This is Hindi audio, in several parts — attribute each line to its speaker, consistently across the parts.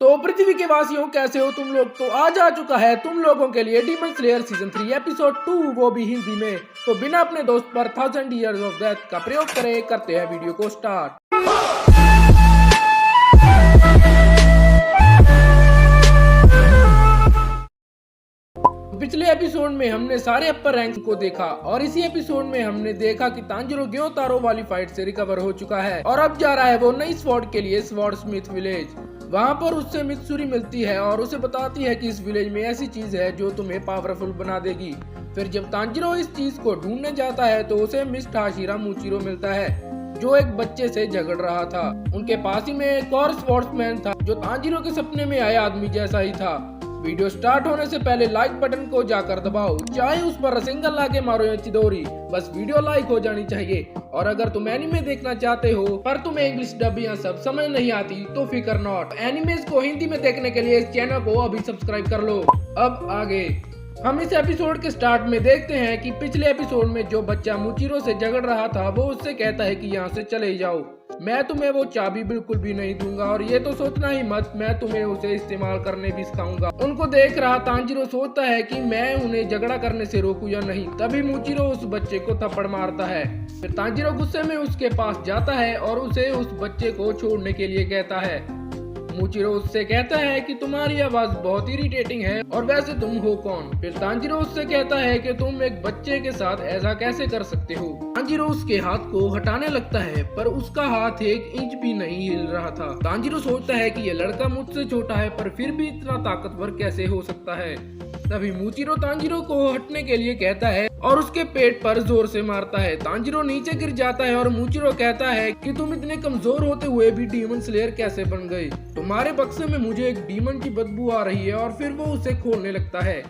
Speaker 1: तो पृथ्वी के वासियों कैसे हो तुम लोग। तो आज आ चुका है तुम लोगों के लिए डीमन स्लेयर सीजन 3 एपिसोड 2, वो भी हिंदी में। तो बिना अपने दोस्त पर 1000 Years of Death का प्रयोग करे करते हैं वीडियो को स्टार्ट। पिछले एपिसोड में हमने सारे अपर रैंक को देखा और इसी एपिसोड में हमने देखा कि तांजिरो ग्योतारो वाली फाइट से रिकवर हो चुका है और अब जा रहा है वो नई स्वॉर्ड के लिए स्वॉर्ड स्मिथ विलेज। वहाँ पर उससे मित्सुरी मिलती है और उसे बताती है कि इस विलेज में ऐसी चीज है जो तुम्हें पावरफुल बना देगी। फिर जब तांजिरो इस चीज को ढूंढने जाता है तो उसे मिस्ट हाशिरा मुचिरो मिलता है जो एक बच्चे से झगड़ रहा था। उनके पास ही में एक और स्पोर्ट्समैन था जो तांजिरो के सपने में आए आदमी जैसा ही था। वीडियो स्टार्ट होने से पहले लाइक बटन को जाकर दबाओ, चाहे उस पर सिंगल लाके मारो या चिदोरी, बस वीडियो लाइक हो जानी चाहिए। और अगर तुम एनिमे देखना चाहते हो पर तुम्हें इंग्लिश डब या सब समझ नहीं आती तो फिकर नॉट, एनिमेज को हिंदी में देखने के लिए इस चैनल को अभी सब्सक्राइब कर लो। अब आगे हम इस एपिसोड के स्टार्ट में देखते हैं कि पिछले एपिसोड में जो बच्चा मुचिरो से झगड़ रहा था वो उससे कहता है कि यहाँ से चले जाओ, मैं तुम्हें वो चाबी बिल्कुल भी नहीं दूंगा और ये तो सोचना ही मत मैं तुम्हें उसे इस्तेमाल करने भी सिखाऊंगा। उनको देख रहा तांजिरो सोचता है कि मैं उन्हें झगड़ा करने से रोकूं या नहीं, तभी मुचिरो उस बच्चे को थप्पड़ मारता है। फिर तांजिरो गुस्से में उसके पास जाता है और उसे उस बच्चे को छोड़ने के लिए कहता है। मुचिरो उससे कहता है कि तुम्हारी आवाज बहुत इरिटेटिंग है और वैसे तुम हो कौन। फिर तांजिरो उससे कहता है कि तुम एक बच्चे के साथ ऐसा कैसे कर सकते हो। तांजिरो उसके हाथ को हटाने लगता है पर उसका हाथ 1 इंच भी नहीं हिल रहा था। तांजिरो सोचता है कि ये लड़का मुझसे छोटा है पर फिर भी इतना ताकतवर कैसे हो सकता है। तभी मुचिरो तांजिरो को हटने के लिए कहता है और उसके पेट पर जोर से मारता है। तांजिरो नीचे गिर जाता है और मुचिरो कहता है कि तुम इतने कमजोर होते हुए भी डीमन स्लेयर कैसे बन गए। तुम्हारे बक्से में मुझे एक डीमन की बदबू आ रही है और फिर वो उसे खोलने लगता है।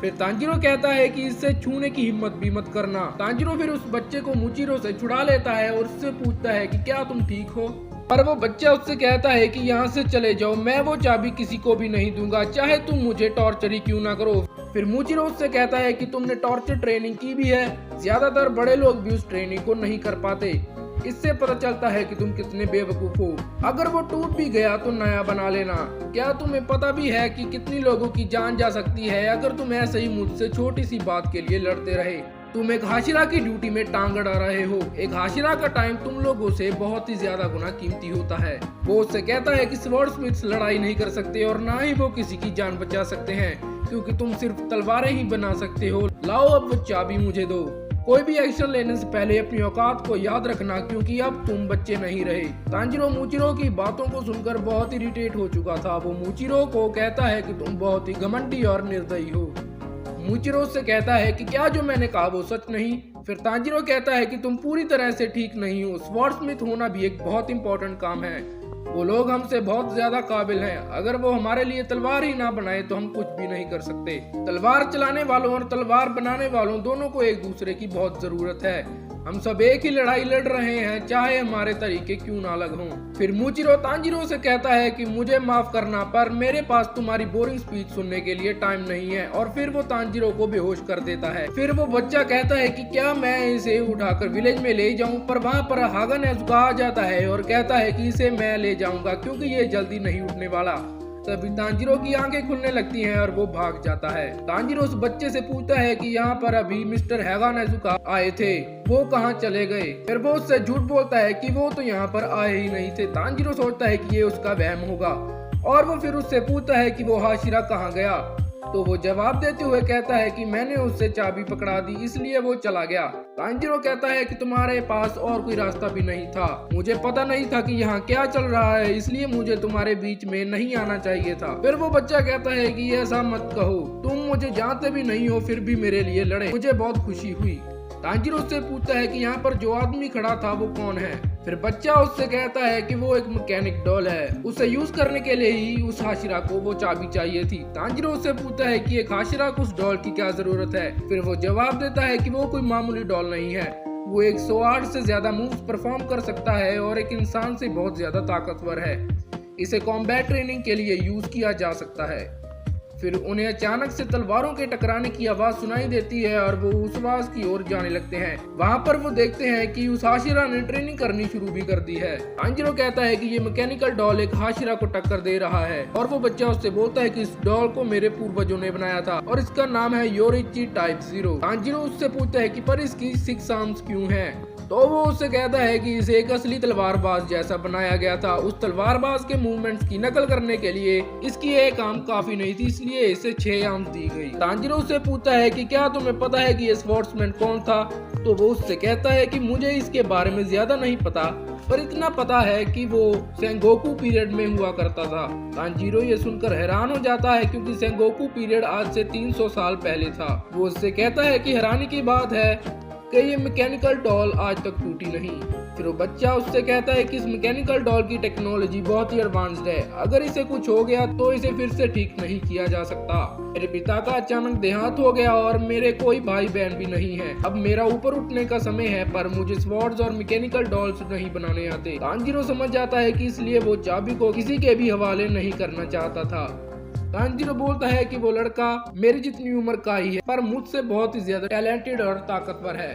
Speaker 1: फिर तांजिरो कहता है कि इससे छूने की हिम्मत भी मत करना। तांजिरो फिर उस बच्चे को मुचिरो से छुड़ा लेता है और उससे पूछता है कि क्या तुम ठीक हो। पर वो बच्चा उससे कहता है कि यहाँ से चले जाओ, मैं वो चाबी किसी को भी नहीं दूंगा, चाहे तुम मुझे टॉर्चर ही क्यों ना करो। फिर मुचिरो उससे कहता है कि तुमने टॉर्चर ट्रेनिंग की भी है, ज्यादातर बड़े लोग भी उस ट्रेनिंग को नहीं कर पाते, इससे पता चलता है कि तुम कितने बेवकूफ हो। अगर वो टूट भी गया तो नया बना लेना। क्या तुम्हें पता भी है कि कितनी लोगों की जान जा सकती है अगर तुम ऐसे ही मुझसे छोटी सी बात के लिए लड़ते रहे। तुम एक हाशिरा की ड्यूटी में टांग अड़ा रहे हो। एक हाशिरा का टाइम तुम लोगों से बहुत ही ज्यादा गुना कीमती होता है। वो उससे कहता है कि स्वॉर्ड स्मिथ्स लड़ाई नहीं कर सकते और ना ही वो किसी की जान बचा सकते हैं क्योंकि तुम सिर्फ तलवारें ही बना सकते हो। लाओ अब वो चाबी मुझे दो। कोई भी एक्शन लेने से पहले अपनी औकात को याद रखना क्योंकि अब तुम बच्चे नहीं रहे। तांजिरो मुचिरो की बातों को सुनकर बहुत इरिटेट हो चुका था। वो मुचिरो को कहता है कि तुम बहुत ही घमंडी और निर्दयी हो। मुचिरो से कहता है कि क्या जो मैंने कहा वो सच नहीं। फिर तांजिरो कहता है कि तुम पूरी तरह से ठीक नहीं हो, स्वॉर्ड स्मिथ होना भी एक बहुत इंपॉर्टेंट काम है। वो लोग हमसे बहुत ज्यादा काबिल हैं, अगर वो हमारे लिए तलवार ही ना बनाए तो हम कुछ भी नहीं कर सकते। तलवार चलाने वालों और तलवार बनाने वालों दोनों को एक दूसरे की बहुत जरूरत है। हम सब एक ही लड़ाई लड़ रहे हैं चाहे हमारे तरीके क्यों ना अलग हों। फिर मुचिरो तांजिरो से कहता है कि मुझे माफ करना पर मेरे पास तुम्हारी बोरिंग स्पीच सुनने के लिए टाइम नहीं है और फिर वो तांजिरो को बेहोश कर देता है। फिर वो बच्चा कहता है कि क्या मैं इसे उठाकर विलेज में ले जाऊं, पर वहाँ पर हागा नेजुका आ जाता है और कहता है कि इसे मैं ले जाऊंगा क्योंकि ये जल्दी नहीं उठने वाला। तभी तांजिरो की आंखें खुलने लगती हैं और वो भाग जाता है। तांजिरो उस बच्चे से पूछता है कि यहाँ पर अभी मिस्टर हागा नेजुका आए थे, वो कहाँ चले गए। फिर वो उससे झूठ बोलता है कि वो तो यहाँ पर आए ही नहीं थे। तांजिरो सोचता है कि ये उसका वहम होगा और वो फिर उससे पूछता है कि वो हाशिरा कहाँ गया। तो वो जवाब देते हुए कहता है कि मैंने उससे चाबी पकड़ा दी इसलिए वो चला गया। तांजिरो कहता है कि तुम्हारे पास और कोई रास्ता भी नहीं था, मुझे पता नहीं था कि यहाँ क्या चल रहा है इसलिए मुझे तुम्हारे बीच में नहीं आना चाहिए था। फिर वो बच्चा कहता है कि ऐसा मत कहो, तुम मुझे जानते भी नहीं हो फिर भी मेरे लिए लड़े, मुझे बहुत खुशी हुई। तांजिरो उससे पूछता है कि यहाँ पर जो आदमी खड़ा था वो कौन है। फिर बच्चा उससे कहता है कि वो एक मैकेनिक डॉल है, उसे यूज करने के लिए ही उस हाशिरा को वो चाबी चाहिए थी। तांजिरो उससे पूछता है कि एक हाशिरा को उस डॉल की क्या जरूरत है। फिर वो जवाब देता है कि वो कोई मामूली डॉल नहीं है, वो 108 से ज्यादा मूव्स परफॉर्म कर सकता है और एक इंसान से बहुत ज्यादा ताकतवर है, इसे कॉम्बैट ट्रेनिंग के लिए यूज किया जा सकता है। फिर उन्हें अचानक से तलवारों के टकराने की आवाज सुनाई देती है और वो उस आवाज की ओर जाने लगते हैं। वहाँ पर वो देखते हैं कि उस हाशिरा ने ट्रेनिंग करनी शुरू भी कर दी है। तांजीरो कहता है कि ये मैकेनिकल डॉल एक हाशिरा को टक्कर दे रहा है और वो बच्चा उससे बोलता है कि इस डॉल को मेरे पूर्वजों ने बनाया था और इसका नाम है योरिची टाइप 0। तांजीरो उससे पूछता है कि पर इसकी 6 आर्म्स क्यों हैं? तो वो उससे कहता है कि इसे एक असली तलवारबाज जैसा बनाया गया था। उस तलवारबाज के मूवमेंट्स की नकल करने के लिए इसकी एक आर्म काफी नहीं थी, इसलिए इसे 6 आर्म्स दी गई। तांजीरो उससे पूछता है कि क्या तुम्हें पता है कि ये स्वॉर्ड्समैन कौन था? तो वो उससे कहता है कि मुझे इसके बारे में ज्यादा नहीं पता, पर इतना पता है कि वो सेंगोकू पीरियड में हुआ करता था। तांजीरो ये सुनकर हैरान हो जाता है क्योंकि सेंगोकू पीरियड आज से 300 साल पहले था। वो उससे कहता है कि हैरानी की बात है कि ये मैकेनिकल डॉल आज तक टूटी नहीं। फिर वो बच्चा उससे कहता है कि इस मैकेनिकल डॉल की टेक्नोलॉजी बहुत ही एडवांस्ड है, अगर इसे कुछ हो गया तो इसे फिर से ठीक नहीं किया जा सकता। मेरे पिता का अचानक देहांत हो गया और मेरे कोई भाई बहन भी नहीं है। अब मेरा ऊपर उठने का समय है, पर मुझे स्वॉर्ड्स और मैकेनिकल डॉल्स नहीं बनाने आते। तांजीरो समझ जाता है कि इसलिए वो चाबी को किसी के भी हवाले नहीं करना चाहता था। तांजीरो बोलता है कि वो लड़का मेरी जितनी उम्र का ही है, पर मुझसे बहुत ही ज्यादा टैलेंटेड और ताकतवर है।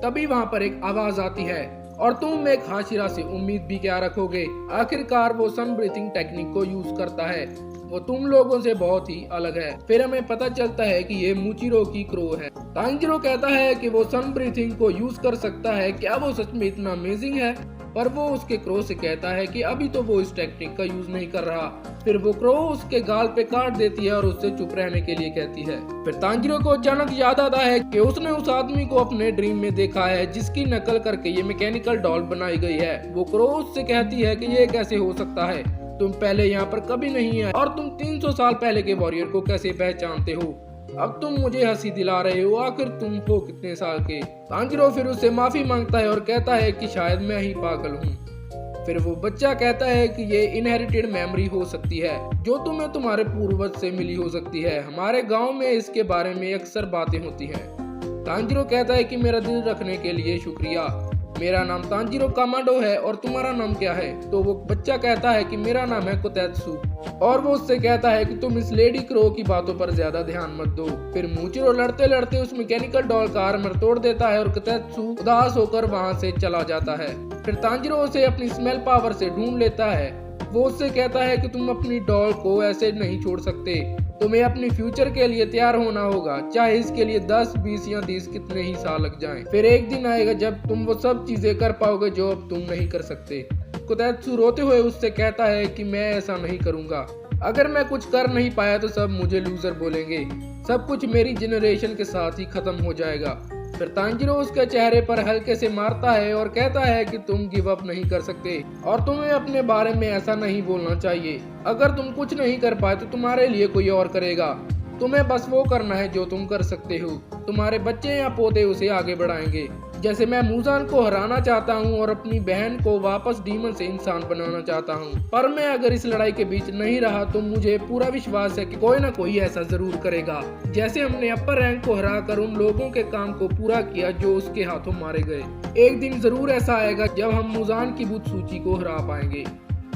Speaker 1: तभी वहाँ पर एक आवाज आती है, और तुम एक हाशिरा से उम्मीद भी क्या रखोगे? आखिरकार वो सन ब्रीथिंग टेक्निक को यूज करता है, वो तुम लोगों से बहुत ही अलग है। फिर हमें पता चलता है कि ये मूचिरो की क्रो है। तांजीरो कहता है कि वो सन ब्रीथिंग को यूज कर सकता है, क्या वो सच में इतना अमेजिंग है? पर वो उसके क्रो से कहता है कि अभी तो वो इस टेक्निक का यूज नहीं कर रहा। फिर वो क्रो उसके गाल पे काट देती है और उससे चुप रहने के लिए कहती है। फिर तांजीरो को अचानक याद आता है कि उसने उस आदमी को अपने ड्रीम में देखा है जिसकी नकल करके ये मैकेनिकल डॉल बनाई गई है। वो क्रो उससे कहती है कि ये कैसे हो सकता है, तुम पहले यहाँ पर कभी नहीं आए और तुम 300 साल पहले के वॉरियर को कैसे पहचानते हो? अब तुम मुझे हंसी दिला रहे हो, आखिर तुम हो कितने साल के? तांजीरो फिर उससे माफी मांगता है और कहता है कि शायद मैं ही पागल हूँ। फिर वो बच्चा कहता है कि ये इनहेरिटेड मेमोरी हो सकती है जो तुम्हें तुम्हारे पूर्वज से मिली हो सकती है। हमारे गांव में इसके बारे में अक्सर बातें होती हैं। तांजीरो कहता है कि मेरा दिल रखने के लिए शुक्रिया। मेरा नाम तांजीरो कामाडो है और तुम्हारा नाम क्या है? तो वो बच्चा कहता है कि मेरा नाम है कोतेत्सु, और वो उससे कहता है कि तुम इस लेडी क्रो की बातों पर ज्यादा ध्यान मत दो। फिर मूचिरो लड़ते लड़ते उस मैकेनिकल डॉल का आर्मर तोड़ देता है और कोतेत्सु उदास होकर वहाँ से चला जाता है। फिर तांजीरो उसे अपनी स्मेल पावर से ढूंढ लेता है। वो उससे कहता है कि तुम अपनी डॉल को ऐसे नहीं छोड़ सकते, तुम्हें अपनी फ्यूचर के लिए तैयार होना होगा, चाहे इसके लिए 10, 20 या 30 कितने ही साल लग जाएं। फिर एक दिन आएगा जब तुम वो सब चीजें कर पाओगे जो अब तुम नहीं कर सकते। कोतेत्सु रोते हुए उससे कहता है कि मैं ऐसा नहीं करूंगा, अगर मैं कुछ कर नहीं पाया तो सब मुझे लूजर बोलेंगे, सब कुछ मेरी जनरेशन के साथ ही खत्म हो जाएगा। फिर तांजीरो उसके चेहरे पर हल्के से मारता है और कहता है कि तुम गिव अप नहीं कर सकते और तुम्हें अपने बारे में ऐसा नहीं बोलना चाहिए। अगर तुम कुछ नहीं कर पाए तो तुम्हारे लिए कोई और करेगा, तुम्हें बस वो करना है जो तुम कर सकते हो। तुम्हारे बच्चे या पोते उसे आगे बढ़ाएंगे। जैसे मैं मुजान को हराना चाहता हूँ और अपनी बहन को वापस डीमन से इंसान बनाना चाहता हूँ, पर मैं अगर इस लड़ाई के बीच नहीं रहा तो मुझे पूरा विश्वास है कि कोई ना कोई ऐसा जरूर करेगा। जैसे हमने अपर रैंक को हराकर उन लोगों के काम को पूरा किया जो उसके हाथों मारे गए, एक दिन जरूर ऐसा आएगा जब हम मुजान की बुत सूची को हरा पाएंगे।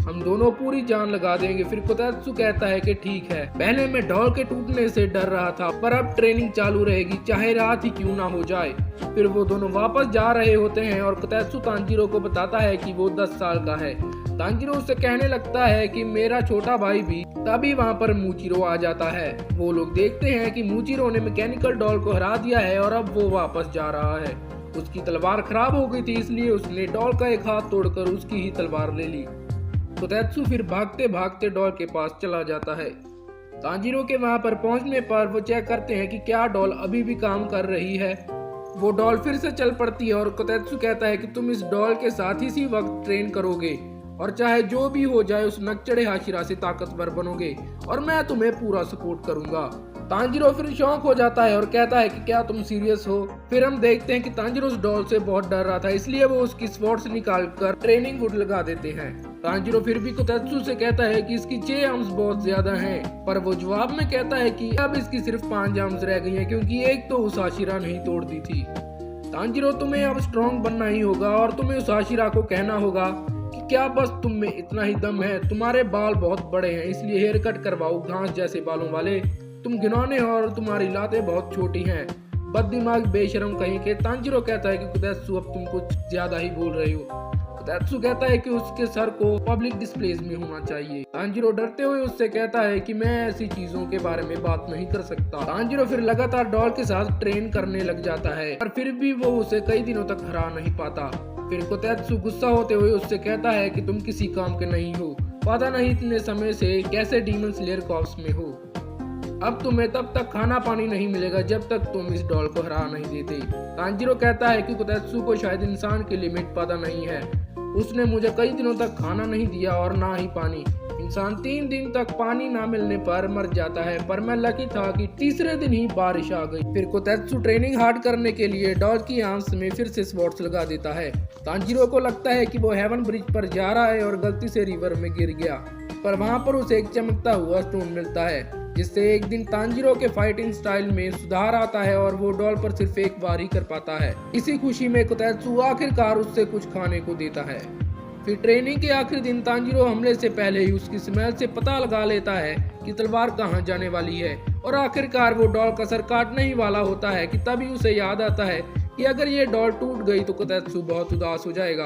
Speaker 1: हम दोनों पूरी जान लगा देंगे। फिर कोतेत्सु कहता है कि ठीक है, पहले मैं डॉल के टूटने से डर रहा था, पर अब ट्रेनिंग चालू रहेगी चाहे रात ही क्यों ना हो जाए। फिर वो दोनों वापस जा रहे होते हैं और कोतेत्सु तांजीरो को बताता है कि वो 10 साल का है। तांजीरो उससे कहने लगता है कि मेरा छोटा भाई भी। तभी वहाँ पर मूचिरो आ जाता है। वो लोग देखते हैं कि मूचिरो ने मैकेनिकल डॉल को हरा दिया है और अब वो वापस जा रहा है। उसकी तलवार खराब हो गई थी, इसलिए उसने डॉल का एक हाथ तोड़कर उसकी ही तलवार ले ली। कोतेत्सु फिर भागते भागते डॉल के पास चला जाता है। तांजीरो के वहां पर पहुंचने पर वो चेक करते हैं कि क्या डॉल अभी भी काम कर रही है। वो डॉल फिर से चल पड़ती है और कोतेत्सु कहता है कि तुम इस डॉल के साथ इसी वक्त ट्रेन करोगे और चाहे जो भी हो जाए उस नकचढ़े हाशिरा से ताकतवर बनोगे और मैं तुम्हें पूरा सपोर्ट करूंगा। तांजीरो फिर शौक हो जाता है और कहता है कि क्या तुम सीरियस हो? फिर हम देखते हैं कि तांजीरो उस डॉल से बहुत डर रहा था, इसलिए वो उसकी स्वॉर्ड्स निकालकर ट्रेनिंग वुड लगा देते हैं। तांजीरो फिर भी कोतेत्सु से कहता है कि इसकी 6 आर्म्स बहुत ज्यादा हैं, पर वो जवाब में कहता है कि अब इसकी सिर्फ 5 आर्म्स रह गई हैं क्योंकि एक तो उस हाशिरा नहीं तोड़ दी थी। तांजीरो तुम्हें अब स्ट्रॉन्ग बनना ही होगा और तुम्हें उस हाशिरा को कहना होगा कि क्या बस तुम में इतना ही दम है? तुम्हारे बाल बहुत बड़े हैं इसलिए हेयर कट करवाओ घास जैसे बालों वाले। तुम घिनौने हो और तुम्हारी लातें बहुत छोटी हैं। बददिमाग बेशरम कहीं के। तांजीरो कहता है कि कोतेत्सु अब तुम कुछ ज्यादा ही बोल रहे हो। कोतेत्सु कहता है कि उसके सर को पब्लिक डिस्प्लेज में होना चाहिए। तांजीरो डरते हुए उससे कहता है कि मैं ऐसी चीजों के बारे में बात नहीं कर सकता। तांजीरो फिर लगातार डॉल के साथ ट्रेन करने लग जाता है पर फिर भी वो उसे कई दिनों तक हरा नहीं पाता। फिर कोतेत्सु गुस्सा होते हुए उससे कहता है कि तुम किसी काम के नहीं हो। पता नहीं इतने समय से कैसे डीमन स्लेयर कॉर्प्स में हो। अब तुम्हें तब तक खाना पानी नहीं मिलेगा जब तक तुम इस डॉल को हरा नहीं देते। तांजीरो कहता है कि कोतेत्सु को शायद इंसान की लिमिट पता नहीं है। उसने मुझे कई दिनों तक खाना नहीं दिया और ना ही पानी। इंसान 3 दिन तक पानी ना मिलने पर मर जाता है पर मैं लकी था कि तीसरे दिन ही बारिश आ गई। फिर कोतेत्सु ट्रेनिंग हार्ड करने के लिए डॉल की आंख में फिर से स्वॉर्ड्स लगा देता है। तांजीरो को लगता है कि वो हेवन ब्रिज पर जा रहा है और गलती से रिवर में गिर गया पर वहाँ पर उसे एक चमकता हुआ स्टोन मिलता है जिससे एक दिन तांजीरो के फाइटिंग स्टाइल में सुधार आता है और वो डॉल पर सिर्फ एक बार ही कर पाता है। इसी खुशी में कोतेत्सु आखिरकार उससे कुछ खाने को देता है। फिर ट्रेनिंग के आखिरी दिन तांजीरो हमले से पहले ही उसकी स्मेल से पता लगा लेता है कि तलवार कहाँ जाने वाली है और आखिरकार वो डॉल का सर काटने ही वाला होता है कि तभी उसे याद आता है कि अगर ये डॉल टूट गई तो कोतेत्सु बहुत उदास हो जाएगा।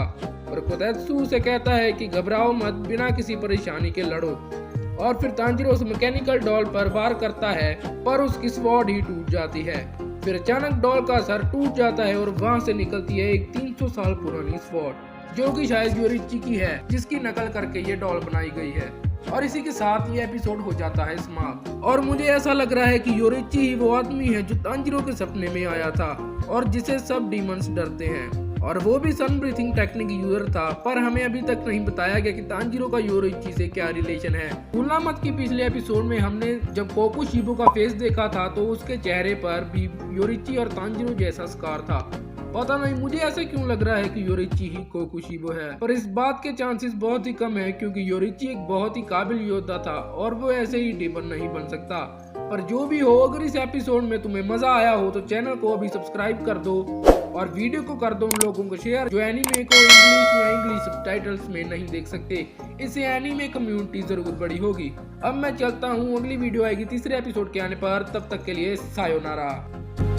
Speaker 1: और कोतेत्सु उसे कहता है कि घबराओ मत, बिना किसी परेशानी के लड़ो। और फिर तांजीरो उस मैकेनिकल डॉल पर वार करता है पर उसकी स्वॉर्ड ही टूट जाती है। फिर अचानक डॉल का सर टूट जाता है और वहाँ से निकलती है एक 300 साल पुरानी स्वॉर्ड जो कि शायद योरिची की है जिसकी नकल करके ये डॉल बनाई गई है। और इसी के साथ ये एपिसोड हो जाता है समाप्त। और मुझे ऐसा लग रहा है कि योरिची ही वो आदमी है जो तांजीरो के सपने में आया था और जिसे सब डीमंस डरते हैं और वो भी सन ब्रीथिंग टेक्निक यूजर था। पर हमें अभी तक नहीं बताया गया कि तांजीरो का योरिची से क्या रिलेशन है। भूलना मत कि पिछले एपिसोड में हमने जब कोकुशिबो का फेस देखा था तो उसके चेहरे पर भी योरिची और तांजीरो जैसा स्कार था। पता नहीं मुझे ऐसा क्यों लग रहा है कि योरिची ही कोकुशिबो है पर इस बात के चांसेस बहुत ही कम है क्योंकि योरिची एक बहुत ही काबिल योद्धा था और वो ऐसे ही डीमन नहीं बन सकता। पर जो भी हो, अगर इस एपिसोड में तुम्हें मजा आया हो तो चैनल को अभी सब्सक्राइब कर दो और वीडियो को कर दो उन लोगों को शेयर जो एनीमे को इंग्लिश या इंग्लिश सबटाइटल्स में नहीं देख सकते। इससे एनीमे कम्युनिटी जरूर बड़ी होगी। अब मैं चलता हूँ, अगली वीडियो आएगी तीसरे एपिसोड के आने पर। तब तक के लिए सायोनारा।